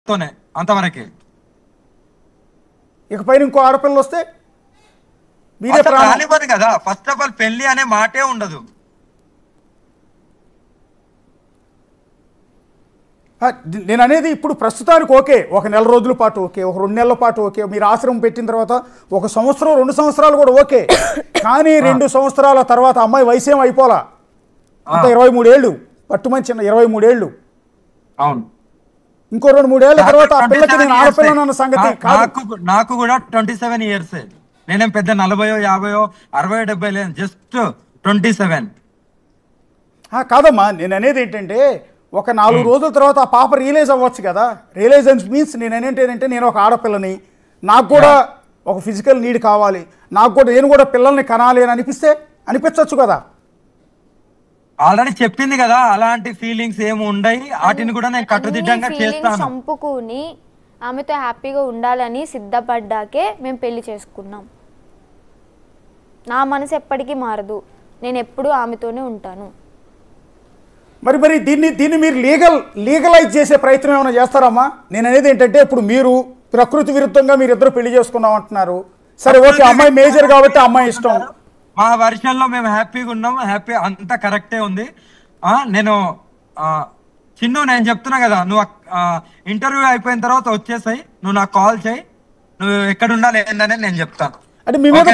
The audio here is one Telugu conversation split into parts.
తోనే అంతవరకే. ఇకపైన ఇంకో ఆడపిల్ల వస్తే మీరే అసలు రానివ్వదు కదా. ఫస్ట్ ఆఫ్ ఆల్ పెళ్లి అనే మాటే ఉండదు. నేను అనేది ఇప్పుడు ప్రస్తుతానికి ఓకే, ఒక నెల రోజుల పాటు ఓకే, ఒక 2 నెలల పాటు ఓకే, మీరు ఆశ్రమం పెట్టిన తర్వాత 1 సంవత్సరం 2 సంవత్సరాలు కూడా ఓకే. కానీ 2 సంవత్సరాల తర్వాత అమ్మాయి వయసు ఏం అయిపోలా, అంత 23 ఏళ్ళు, పట్టుమని చిన్న 23 ఏళ్ళు. అవును, ఇంకో 2-3 ఏళ్ల తర్వాత ఆ పిల్లకి నేను ఆడపిల్లను అన్న సంగతి నాకు కూడా 27 ఇయర్స్. నేనేం పెద్ద 40, 50, 60, 70 లేదు, జస్ట్ 27. కాదమ్మా, నేను అనేది ఏంటంటే ఒక 4 రోజుల తర్వాత ఆ పాప రియలైజ్ అవ్వచ్చు కదా. రియలైజెన్స్ మీన్స్ నేను ఏంటంటే నేను ఒక ఆడపిల్లని, నాకు కూడా ఒక ఫిజికల్ నీడ్ కావాలి, నేను కూడా పిల్లల్ని కనాలి అని అనిపించవచ్చు కదా. ఆల్రెడీ చెప్పింది కదా, అలాంటి ఫీలింగ్స్ ఏమి ఉండయి, వాటిని కూడా నేను కట్టుదిట్టంగా చేస్తాను. చంపుకుని ఆమెతో హ్యాపీగా ఉండాలని సిద్ధపడ్డాకే మేము పెళ్లి చేసుకున్నాం. నా మనసు ఎప్పటికీ మారదు, నేను ఎప్పుడు ఆమెతోనే ఉంటాను. మరి దీన్ని మీరు లీగలైజ్ చేసే ప్రయత్నం ఏమైనా చేస్తారమ్మా? నేను అనేది ఏంటంటే ఇప్పుడు మీరు ప్రకృతి విరుద్ధంగా మీరిద్దరు పెళ్లి చేసుకున్నాం అంటున్నారు. సరే ఓకే, అమ్మాయి మేజర్ కాబట్టి అమ్మాయి ఇష్టం. మా వర్షన్లో మేము హ్యాపీగా ఉన్నాము, హ్యాపీ అంతా కరెక్టే ఉంది. నేను నేను చెప్తున్నా కదా, నువ్వు ఇంటర్వ్యూ అయిపోయిన తర్వాత వచ్చేసాయి, నువ్వు నాకు కాల్ చేయి, నువ్వు ఎక్కడ ఉండాలి ఏందనే నేను చెప్తాను. అంటే మీ మీద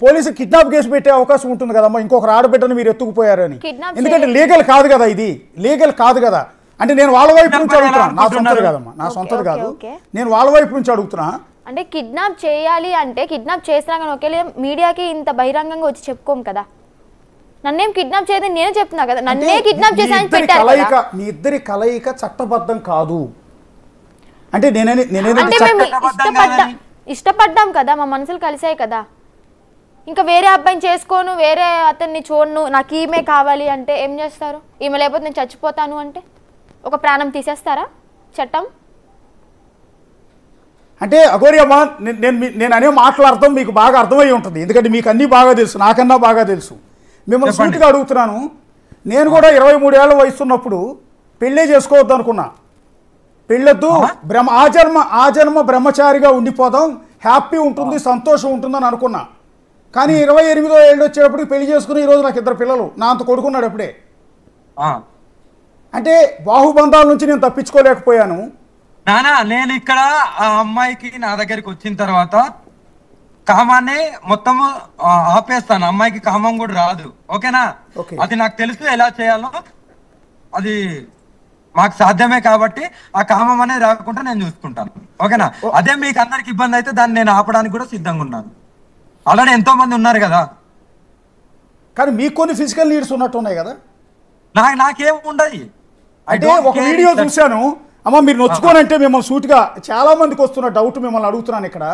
పోలీసు కిడ్నాప్ కేసు పెట్టే అవకాశం ఉంటుంది కదమ్మా, ఇంకొక ఆడబిడ్డను మీరు ఎత్తుకుపోయారని. ఎందుకంటే లీగల్ కాదు కదా, ఇది లీగల్ కాదు కదా. అంటే నేను వాళ్ళ వైపు నుంచి అడుగుతున్నా, నా సొంతది కాదమ్మా, నా సొంతది కాదు, నేను వాళ్ళ వైపు నుంచి అడుగుతున్నా. అంటే కిడ్నాప్ చేయాలి అంటే కిడ్నాప్ చేసినా కానీ ఒకేలే మీడియాకి ఇంత బహిరంగంగా వచ్చి చెప్పుకోం కదా. నన్నేం కిడ్నాప్ చేయదని నేను చెప్తున్నా కదా, నన్నే కిడ్నాప్ చేసాను పెట్టారు కదా. మీ ఇద్దరి కలయిక చట్టబద్ధం కాదు అంటే ఇష్టపడ్డాం కదా, మా మనసులు కలిసాయి కదా. ఇంకా వేరే అబ్బాయిని చేసుకోను, వేరే అతన్ని చూడను, నాకు ఈమె కావాలి అంటే ఏం చేస్తారు? ఈమె లేకపోతే నేను చచ్చిపోతాను అంటే ఒక ప్రాణం తీసేస్తారా చట్టం? అంటే అఘోరి అమ్మ, నేను అనే మాట్లాడతాం మీకు బాగా అర్థమై ఉంటుంది, ఎందుకంటే మీకు అన్నీ బాగా తెలుసు, నాకన్నా బాగా తెలుసు. మిమ్మల్ని సూటిగా అడుగుతున్నాను. నేను కూడా 23 ఏళ్ల వయసు ఉన్నప్పుడు పెళ్ళే చేసుకోవద్దు అనుకున్నా. పెళ్ళొద్దు, ఆ జన్మ బ్రహ్మచారిగా ఉండిపోదాం, హ్యాపీ ఉంటుంది, సంతోషం ఉంటుందని అనుకున్నా. కానీ 28వ ఏళ్ళు వచ్చేటప్పటికి పెళ్లి చేసుకుని ఈరోజు నాకు 2 పిల్లలు, నా అంత కొడుకున్నాడు అప్పుడే. అంటే బాహుబంధాల నుంచి నేను తప్పించుకోలేకపోయాను. నేను ఇక్కడ ఆ అమ్మాయికి నా దగ్గరికి వచ్చిన తర్వాత కామాన్ని మొత్తము ఆపేస్తాను, అమ్మాయికి కామం కూడా రాదు, ఓకేనా? అది నాకు తెలుసు ఎలా చేయాలో, అది మాకు సాధ్యమే కాబట్టి ఆ కామం అనేది రాకుండా నేను చూసుకుంటాను, ఓకేనా? అదే మీకు అందరికి ఇబ్బంది అయితే దాన్ని నేను ఆపడానికి కూడా సిద్ధంగా ఉన్నాను. ఆల్రెడీ ఎంతో మంది ఉన్నారు కదా. కానీ మీకు కొన్ని ఫిజికల్ నీడ్స్ ఉన్నట్టు ఉన్నాయి కదా. నాకేం ఉండదు. అంటే ఒక వీడియో చూశాను అమ్మ, మీరు నొచ్చుకోనంటే మిమ్మల్ని సూటిగా చాలా మందికి వస్తున్న డౌట్ మిమ్మల్ని అడుగుతున్నాను ఇక్కడ.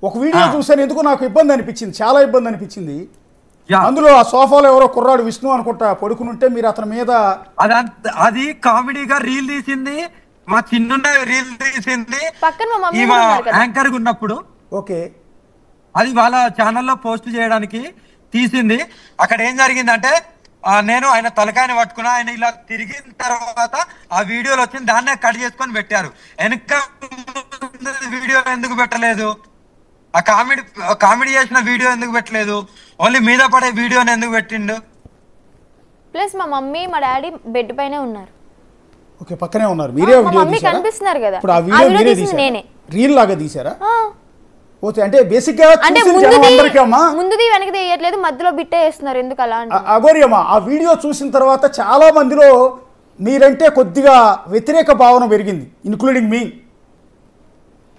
ఒక వీడియో చూశాను, ఎందుకు నాకు ఇబ్బంది అనిపించింది, చాలా ఇబ్బంది అనిపించింది. అందులో ఆ సోఫాలో ఎవరో కుర్రాడు విష్ణు అనుకుంటా పడుకునుంటే మీరు అతని మీద అది కామెడీగా రీల్ తీసింది, మా చిన్న రీల్ తీసింది యాంకర్ ఉన్నప్పుడు. ఓకే, అది వాళ్ళ ఛానల్లో పోస్ట్ చేయడానికి తీసింది. అక్కడ ఏం జరిగిందంటే నేను ఆయన తలకాయని పట్టుకున్నా, ఆయన ఇలా తిరిగిన తర్వాత ఆ వీడియోలో వచ్చింది, దాన్నే కట్ చేసుకొని పెట్టారు. వెనక వీడియో ఎందుకు పెట్టలేదు? ఆ కామెడీ చేసిన వీడియో ఎందుకు పెట్టలేదు? ఓన్లీ మీద పడే వీడియోని ఎందుకు పెట్టిండు? ప్లస్ మా మమ్మీ మా డాడీ బెడ్ పైనే ఉన్నారు. ఓకే, పక్కనే ఉన్నారు. మీరే వీడియో తీశారా? కనిపిస్తున్నారు కదా. ఇప్పుడు ఆ వీడియో మీరే తీశారా? నేనే రీల్ లాగా తీశారా? ఓకే, అంటే బేసిక్ గా ముందుది వెనకది వేయట్లేదు, మధ్యలో బిట్టే వేస్తున్నారు. ఎందుకు అలా? అఘోరి అమ్మ, ఆ వీడియో చూసిన తర్వాత చాలా మందిలో మీరంటే కొద్దిగా వ్యతిరేక భావన పెరిగింది, ఇన్క్లూడింగ్ మీ.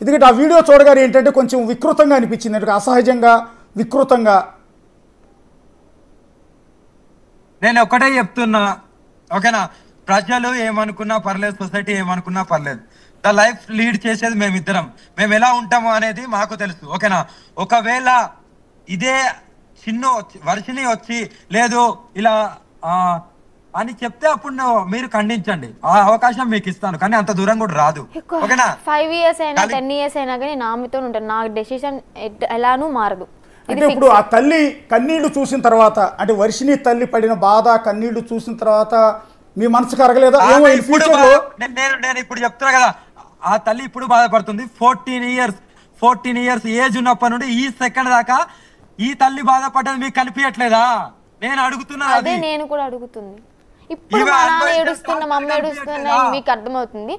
ఎందుకంటే ఆ వీడియో చూడగానే ఏంటంటే కొంచెం వికృతంగా అనిపించింది, అంటే అసహజంగా వికృతంగా. నేను ఒకటే చెప్తున్నా, ఓకేనా? ప్రజలు ఏమనుకున్నా పర్లేదు, సొసైటీ ఏమనుకున్నా పర్లేదు, ద లైఫ్ లీడ్ చేసేది మేమిద్దరం. మేము ఎలా ఉంటాము అనేది మాకు తెలుసు, ఓకేనా? ఒకవేళ ఇదే వర్షిని వచ్చి లేదు ఇలా అని చెప్తే అప్పుడు మీరు ఖండించండి, ఆ అవకాశం మీకు ఇస్తాను, కానీ అంత దూరం కూడా రాదు, ఓకేనా? 5 years అయినా 10 years అయినా కానీ నా మీతో ఉంటాను, నా డెసిషన్ ఎలానూ మారదు. అంటే ఇప్పుడు ఆ తల్లి కన్నీళ్లు చూసిన తర్వాత, అంటే వర్షిని తల్లి పడిన బాధ కన్నీళ్లు చూసిన తర్వాత మీ మనసు కరగలేదా? నేను ఇప్పుడు చెప్తున్నా కదా, ఆ తల్లి ఇప్పుడు బాధపడుతుంది. 14 ఇయర్స్ ఏజ్ ఉన్నప్పటి నుండి ఈ సెకండ్ దాకా ఈ తల్లి బాధపడ్డది మీకు కనిపించట్లేదా? నేను అడుగుతున్నా. అదే నేను కూడా అడుగుతుంది. ఇప్పుడు మా నాన్న ఏడుస్తున్నా, మా అమ్మ ఏడుస్తున్నా, మీకు అర్థమవుతుంది.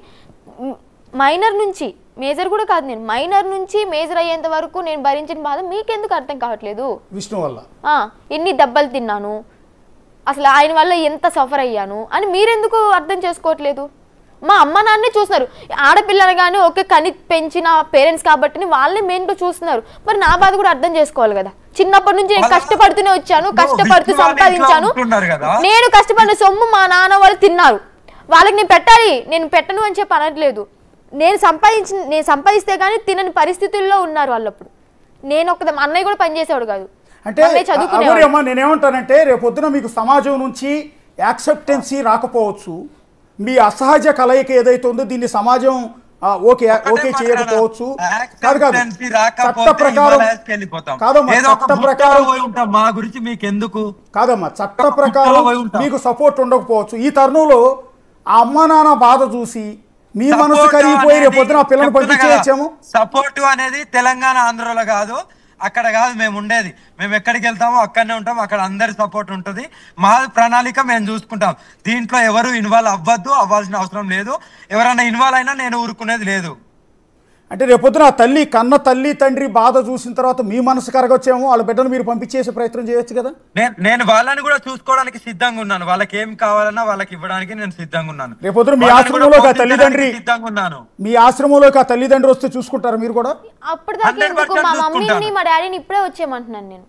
మైనర్ నుంచి మేజర్ కూడా కాదు, నేను మైనర్ నుంచి మేజర్ అయ్యేంత వరకు నేను భరించిన బాధ మీకెందుకు అర్థం కావట్లేదు? విష్ణు వల్ల ఎన్ని దెబ్బలు తిన్నాను, అసలు ఆయన వల్ల ఎంత సఫర్ అయ్యాను అని మీరెందుకు అర్థం చేసుకోవట్లేదు? మా అమ్మ నాన్నే చూస్తున్నారు. ఆడపిల్లలు కానీ ఓకే కని పెంచిన పేరెంట్స్ కాబట్టి వాళ్ళని మెయిన్గా చూస్తున్నారు. మరి నా బాధ కూడా అర్థం చేసుకోవాలి కదా. చిన్నప్పటి నుంచి నేను కష్టపడుతూనే వచ్చాను, కష్టపడుతూ సంపాదించాను. నేను కష్టపడిన సొమ్ము మా నాన్న వాళ్ళు తిన్నారు. వాళ్ళకి నేను పెట్టాలి, నేను పెట్టను అని చెప్పి అనట్లేదు. నేను సంపాదిస్తే కానీ తినని పరిస్థితుల్లో ఉన్నారు వాళ్ళప్పుడు. నేను అన్నయ్య కూడా పనిచేసేవాడు కాదు. అంటే నేనేమంటానంటే రేపొద్దున మీకు సమాజం నుంచి యాక్సెప్టెన్సీ రాకపోవచ్చు. మీ అసహజ కలయిక ఏదైతే ఉందో దీన్ని సమాజం ఓకే చేయకపోవచ్చు. కాదు కాదు చట్ట ప్రకారం కాదమ్మా, చట్ట ప్రకారం మా గురించి మీకు ఎందుకు కాదమ్మా, చట్ట ప్రకారం మీకు సపోర్ట్ ఉండకపోవచ్చు. ఈ తరుణంలో ఆ అమ్మా నాన్న బాధ చూసి మీ మనసు కరిగిపోయి రేపొద్దున పిల్లలు పంపించేయచ్చేమో. సపోర్ట్ అనేది తెలంగాణ ఆంధ్రలో కాదు, అక్కడ కాదు మేము ఉండేది. మేము ఎక్కడికి వెళ్తామో అక్కడనే ఉంటాం, అక్కడ అందరి సపోర్ట్ ఉంటుంది. మా ప్రణాళిక మేము చూసుకుంటాం. దీంట్లో ఎవరు ఇన్వాల్వ్ అవ్వాల్సిన అవసరం లేదు. ఎవరైనా ఇన్వాల్వ్ అయినా నేను ఊరుకునేది లేదు. అంటే రేపొద్దున తల్లి కన్న తల్లి తండ్రి బాధ చూసిన తర్వాత మీ మనసు కరగొచ్చేమో, వాళ్ళ బిడ్డను మీరు పంపించేసే ప్రయత్నం చేయొచ్చు కదా. నేను వాళ్ళని కూడా చూసుకోవడానికి సిద్ధంగా ఉన్నాను. వాళ్ళకి ఏం కావాలన్నా వాళ్ళకి ఇవ్వడానికి నేను సిద్ధంగా ఉన్నాను. రేపొద్దున మీ ఆశ్రమంలోకి ఆ తల్లిదండ్రి సిద్ధంగా ఉన్నాను. మీ ఆశ్రమంలోకి ఆ తల్లిదండ్రి వస్తే చూసుకుంటారు మీరు కూడా? అప్పటిదాకా మా మమ్మీని మా డాడీని ఇప్పుడే వచ్చేయమంటున్నాను. నేను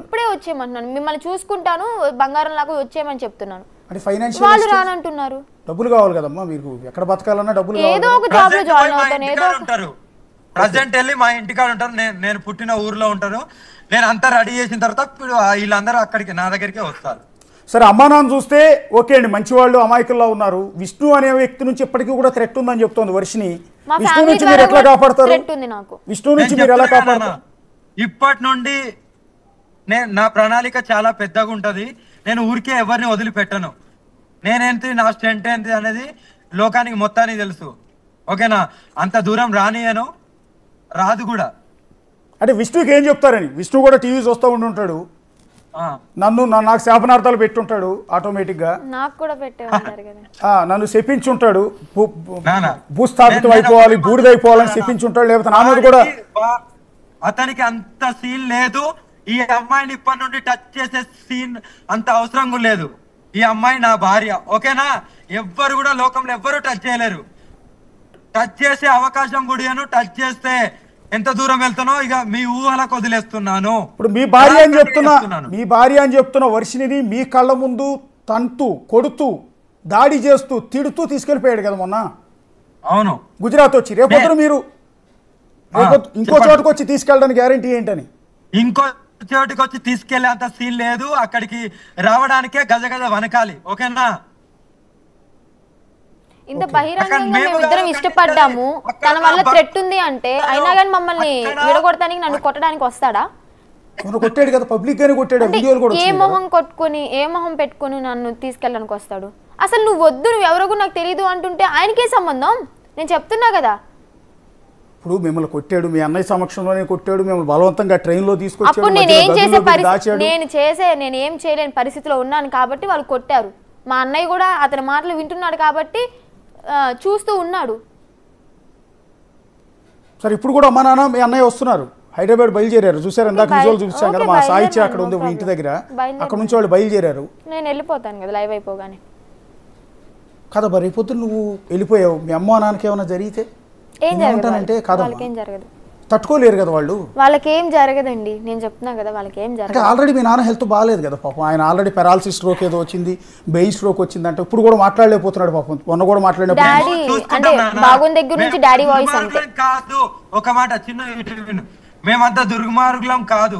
ఇప్పుడే వచ్చేయమంటున్నాను. మిమ్మల్ని చూసుకుంటాను, బంగారం లాగా వచ్చేయమని చెప్తున్నాను. అంటే ఫైనాన్షియల్ వాళ్ళు రానంటున్నారు. డబ్బులు కావాలి కదమ్మా, మీరు ఎక్కడ బతకాలన్నా డబ్బులు ఏదో ఒక జాబ్ లో జాయిన్ అవుతాను. ఏదో ఉంటారు ప్రజెంట్ వెళ్ళి మా ఇంటికాడ ఉంటారు. నేను పుట్టిన ఊర్లో ఉంటారు. నేను అంతా రెడీ చేసిన తర్వాత వీళ్ళందరూ అక్కడికి నా దగ్గరికి వస్తారు. సరే, అమ్మా నాన్న చూస్తే ఓకే అండి, మంచివాళ్ళు అమాయకుల్లో ఉన్నారు. విష్ణు అనే వ్యక్తి నుంచి ఇప్పటికీ కూడా థ్రెట్ ఉందని చెప్తోంది వర్షిని. విష్ణు నుంచి మీరు ఎట్లా కాపాడతారు? విష్ణు నుంచి మీరు ఎలా కాపాడతారు? ఇప్పటి నుండి నా ప్రణాళిక చాలా పెద్దగా ఉంటది. నేను ఊరికే ఎవరిని వదిలిపెట్టను. నేనేంటి, నా స్ట్రెంత్ ఏంటి అనేది లోకానికి మొత్తానికి తెలుసు. ఓకేనా? అంత దూరం రానియను, రాదు కూడా. అంటే విష్ణుకి ఏం చెప్తారని? విష్ణు కూడా టీవీ చూస్తూ ఉంటుంటాడు, నాకు శాపనార్థాలు పెట్టుంటాడు. ఆటోమేటిక్ గా నాకు కూడా పెట్టేవాళ్ళు కదా, నన్ను శపించుంటాడు. భూస్థాపితం అయిపోవాలి, బూడిదైపోవాలని శపించుంటాడు. లేకపోతే నా మీద కూడా అతనికి అంత సీన్ లేదు. ఈ అమ్మాయిని ఇప్పటి నుండి టచ్ చేసే సీన్ అంత అవసరం లేదు. ఈ అమ్మాయి నా భార్య. ఓకేనా? ఎవ్వరు కూడా లోకంలో ఎవ్వరు టచ్ చేయలేరు. టచ్ చేసే అవకాశం కూడా టచ్ చేస్తే ఎంత దూరం వెళ్తానో ఇక మీ ఊహలకు వదిలేస్తున్నాను. ఇప్పుడు మీ భార్య అని చెప్తున్న వర్షిని మీ కళ్ళ ముందు తంతు కొడుతూ దాడి చేస్తూ తిడుతూ తీసుకెళ్లిపోయాడు కదా మొన్న. అవును, గుజరాత్ వచ్చి. రేపొద్దు మీరు ఇంకో చోటుకు వచ్చి తీసుకెళ్ళడానికి గ్యారంటీ ఏంటని? ఇంకో చోటుకి వచ్చి తీసుకెళ్లే అంత సీన్ లేదు. అక్కడికి రావడానికే గజ వనకాలి. ఓకేనా? ఇంత బహిరంగంగా మేము ఇద్దరం ఇష్టపడ్డాము, తన వల్ల థ్రెట్ ఉంది అంటే అయినా కానీ మమ్మల్ని విడగొడటానికి నన్ను కొట్టడానికి వస్తాడా? కొట్టాడు కదా, పబ్లిక్ గానే కొట్టాడు. ఏ మొహం పెట్టుకుని నన్ను తీసుకెళ్ళడానికి వస్తాడు? అసలు నువ్వు వద్దు, నువ్వు ఎవరో నాకు తెలియదు అంటుంటే ఆయనకే సంబంధం? నేను చెప్తున్నా కదా. ఇప్పుడు మిమ్మల్ని కొట్టాడు, మీ అన్నయ్య సమక్షంలోనే కొట్టాడు, మిమ్మల్ని బలవంతంగా ట్రైన్లో తీసుకొచ్చాడు. అప్పుడు నేను ఏం చేయలేని పరిస్థితిలో ఉన్నాను కాబట్టి వాళ్ళు కొట్టారు. మా అన్నయ్య కూడా అతని మాటలు వింటున్నాడు కాబట్టి చూస్తూ ఉన్నాడు. సరే, ఇప్పుడు కూడా అమ్మా నాన్న మీ అన్నయ్య వస్తున్నారు, హైదరాబాద్ బయలుదేరారు. చూసారు ఇందాక విజువల్ చూపించాం కదా, మా సాయిత్య అక్కడ ఉంది ఇంటి దగ్గర. అక్కడ నుంచి వాళ్ళు బయలుదేరారు. నేను వెళ్ళిపోతాను కదా లైవ్ అయిపోగానే కదా. మరి రేపొద్దు నువ్వు వెళ్ళిపోయావు, మీ అమ్మ నాన్నకి ఏమైనా జరిగితే ఏమంటానంటే జరగదు, తట్టుకోలేరు కదా వాళ్ళు. వాళ్ళకేం జరగదండి, నేను చెప్తున్నా కదా, వాళ్ళకేం జరగదు. ఆల్రెడీ మీ నాన్న హెల్త్ బాగాలేదు కదా పాపం. ఆయన ఆల్రెడీ పెరాలసిస్ స్ట్రోక్ ఏదో వచ్చింది, బెయిన్ స్ట్రోక్ వచ్చింది అంటే ఇప్పుడు కూడా మాట్లాడలేకపోతున్నాడు పాపం. మొన్న కూడా మాట్లాడినప్పుడు డాడీ అంటే బాగుంది దగ్గర నుంచి డాడీ వాయిస్ అంతే కాదు. ఒక మాట చిన్న, మేమంతా దుర్మార్గులం కాదు.